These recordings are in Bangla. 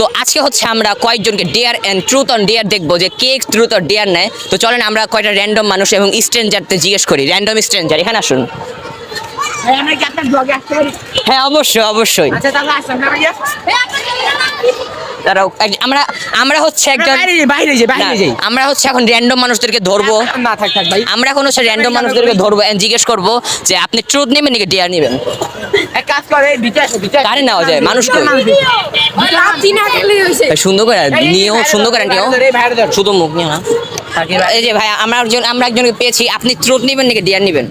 তো আজকে হচ্ছে আমরা কয়েকজনকে dare and truth on dare দেখবো যে কে ট্রুথ অর ডেয়ার নেয়। তো চলেন আমরা কয়টা র্যান্ডম মানুষ এবং স্ট্রেঞ্জারতে জিজ্ঞেস করি। র্যান্ডম স্ট্রেঞ্জার এখানে আসুন। হ্যাঁ অবশ্যই অবশ্যই। দাঁড়াও, আমরা হচ্ছে একজন আমরা হচ্ছে এখন র্যান্ডম মানুষদেরকে ধরবো। আমরা এখন হচ্ছে র্যান্ডম মানুষদেরকে ধরবো এন্ড জিজ্ঞেস করবো যে আপনি ট্রুথ নেবেন নাকি ডেয়ার নেবেন। কারে নেওয়া যায় মানুষকে সুন্দর করে নিয়েও সুন্দর করে নিয়েও শুধু মুখ নিয়ে না। এই যে ভাই আমরা একজনকে পেয়েছি, আপনি ট্রুথ নেবেন নাকি ডেয়ার নেবেন?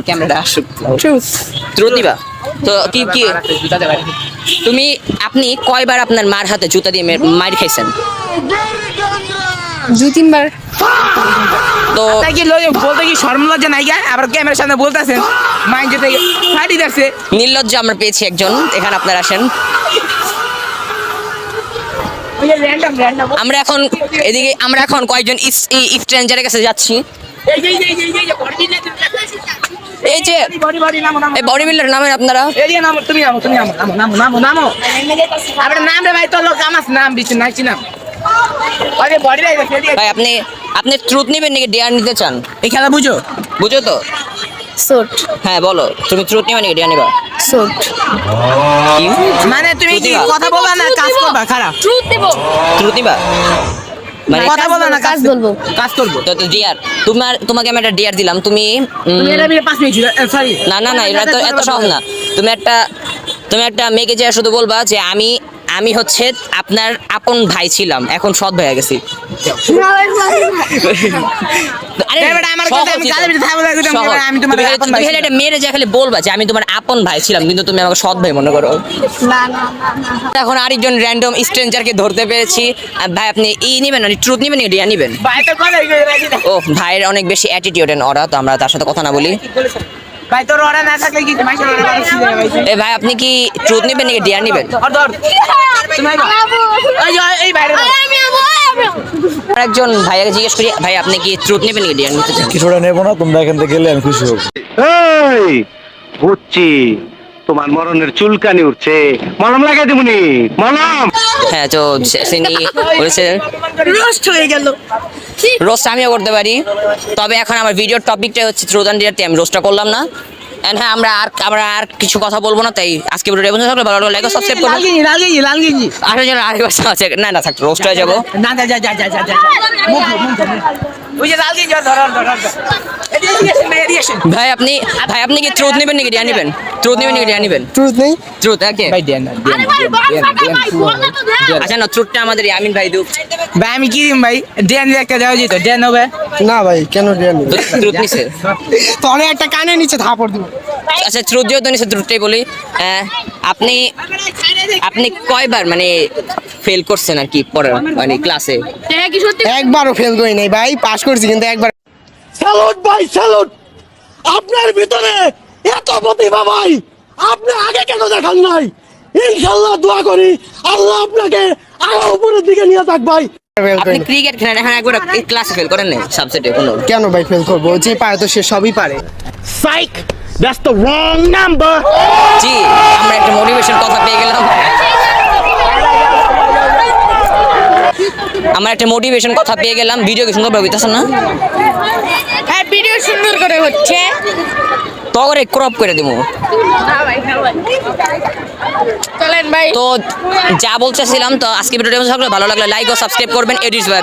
ক্যামেরাটা আসুক। ট্রুথ নিবা? তো কি কি আপনি কয়বার আপনার মার হাতে জুতা দিয়ে মার খাইছেন? 2-3 বার। তো বলতে কি শরম লজ্জা নাই গা? আবার ক্যামেরার সামনে বলতেছেন মাইন্ড যেতে ফাটি যাচ্ছে। নির্লজ্জ আমরা পেয়েছি একজন, এখানে আপনারা আসেন। আমরা এখন কয়েকজন স্ট্রেঞ্জারের কাছে যাচ্ছি। এই যে বডি বিল্ডার নামে আপনারা ভাই আপনি ট্রুথ নেবেন নাকি ডেয়ার নিতে চান? এই খেলা বুঝো তো? শর্ট। হ্যাঁ বলো, তুমি ট্রুথ নেবে নাকি ডেয়ার নিবা? শর্ট। মানে তুমি কি কথা বলবা না কাজ করবা? খারাপ ট্রুথ দেব। ট্রুথ নিবা মানে কথা বলবা না কাজ বলবো। কাজ করবো। তো ডিয়ার তোমাকে আমি একটা ডিয়ার দিলাম, তুমি 5 মিনিট সরি না এটা তো এত সহজ না। তুমি একটা মেয়েকে যে শুধু বলবা যে আমি হচ্ছে আপনার আপন ভাই ছিলাম, এখন সৎ ভাই হয়ে গেছি। মেয়েরে যে খালি বলবা যে আমি তোমার আপন ভাই ছিলাম কিন্তু তুমি আমাকে সৎ ভাই মনে করো। এখন আরেকজন র্যান্ডম স্ট্রেঞ্জারকে ধরতে পেরেছি। ভাই আপনি নিবেন মানে ট্রুথ নিবেন ডিয়া নিবেন? ও ভাইয়ের অনেক বেশি অ্যাটিটিউড এন্ড অরা, তো আমরা তার সাথে কথা না বলি। ভাই তোর অরা না থাকলে কি মাইশাল অরা করছিস? এই ভাই আপনি কি ট্রুথ নিবেন নাকি ডিয়া নিবেন? ধর এই বাইরে একজন ভাইয়াকে জিজ্ঞেস করি, ভাই আপনি কি ট্রুথ নেবেন নাকি ডিয়ার নিতে চান? কিছুটা নেবো না, তোমরা এখান থেকে গেলে আমি খুশি হব। এই বুঝছি তোমার মরণের চুলকানি উঠছে, মলম লাগাই দেবনি মলম। হ্যাঁ তো তিনি বলেছে রোস্ট হয়ে গেল। রোস্ট আমিও করতে পারি, তবে এখন আমার ভিডিওর টপিকটা হচ্ছে ট্রুথ অ্যান্ড ডিয়ারতে আমি রোস্টটা করলাম না। এন্ড হ্যাঁ আমরা আর কিছু কথা বলবো না, তাই আজকে ভিডিওটা এই পর্যন্ত থাকলো। ভালো লাগলে লাইক ও সাবস্ক্রাইব করুন। লাল গেঞ্জি আসার জন্য আরেকবার আছে না থাকতো রোস্ট হয়ে যাবো। না যা মুখ ওই যে লাল গেঞ্জি ধর ভাই আপনি কি ট্রুথ নেবেন নাকি ডিয়ার নেবেন? ট্রুথ নেবেন নাকি ডিয়ার নেবেন? ট্রুথ নেই ট্রুথ ওকে ভাই দেন না আচ্ছা না ট্রুথটা আমাদের আমিন ভাই দুক। ভাই আমি কি দিম ভাই? দেন একটা দেওয়া যেত, দেন হবে না ভাই, কেন দেন? ট্রুথ নিছে তো অনেক একটা কানে নিচে থাপড় দিব। আচ্ছা ট্রুথ যেহেতু নিছে ট্রুথটাই বলি। আপনি কয়বার মানে ফেল করছেন আর কি পড়ার মানে ক্লাসে? একবারও ফেল করি নাই ভাই, পাস করছি কিন্তু একবার। স্যালুট ভাই স্যালুট, আপনার ভিতরে এত প্রতিভা ভাই, আপনি আগে কেন দেখান নাই? ইনশাআল্লাহ দোয়া করি আল্লাহ আপনাকে আরো উপরের দিকে নিয়ে যাক ভাই। আপনি ক্রিকেট খেলেন, এখন একবার ক্লাসে ফেল করেন না সাবজেক্টে কোনো? কেন ভাই ফেল করবো? যে পারে তো সে সবই পারে। Psych that's the wrong number. জি আমরা একটা মোটিভেশন কথা পেয়ে গেলাম। ভিডিও কি সুন্দর হইতেছে না? হ্যাঁ ভিডিও সুন্দর করে হচ্ছে, তো করে ক্রপ করে দেবো। চলেন ভাই। তো যা বলতেছিলাম, তো আজকে ভিডিওটা ভালো লাগলে লাইক ও সাবস্ক্রাইব করবেন। Edits by.